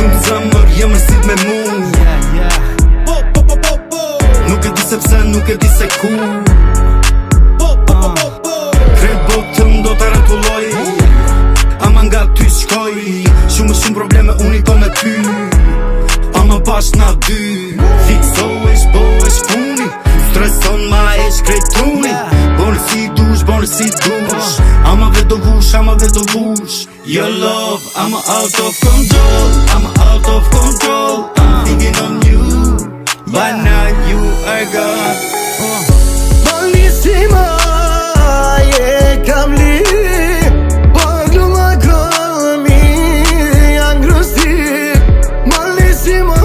Shumë zemër jem rësit me mu. Nuk e di se pse, nuk e di se ku. Krejt botëm do të rëtulloj, ama nga ty shkoj. Shumë probleme unë i ko me ty, ama bashk na dy. Fiksohesh, bohesh puni, streson ma esh krejt tuni. Bonë si dush, ama vedo vush, Your love, I'm out of control, I'm thinking on you, but now you are gone. Bellissima, je kam li, pagluма kami angrosti. Bellissima,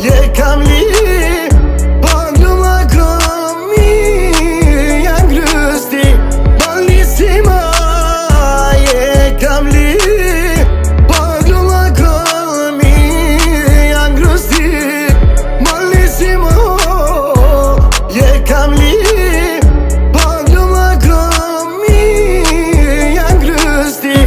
je kam li, pagluma kami angrosti. Bellissima, je kam li, pagluma kami angrosti. Bellissima, je kam li, pagluma kami angrosti.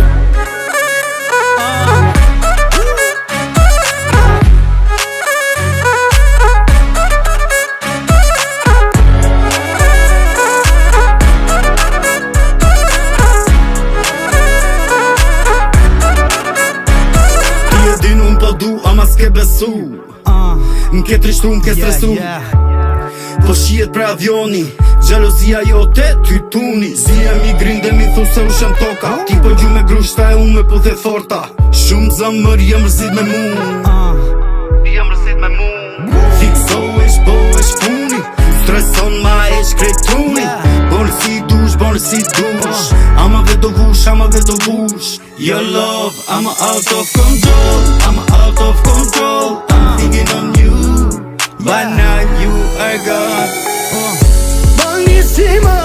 Ti e din unë po du, ama s'ke besu. M'ke trishtu, m'ke stresu. Po shihet për avioni, gjelozia jote ty tuni. Zia mi grinde mi thu se u shem toka. Ti po gju me grushta e unë me po the forta. Shumë zemër jem rëzit me mu. Fiksohesh, bohesh puni, streson ma esh krejt tuni. Bonë si dush, ama vedo vush, Your love, I'm out of control, I'm thinking on you, but now you are gone. Bellissima,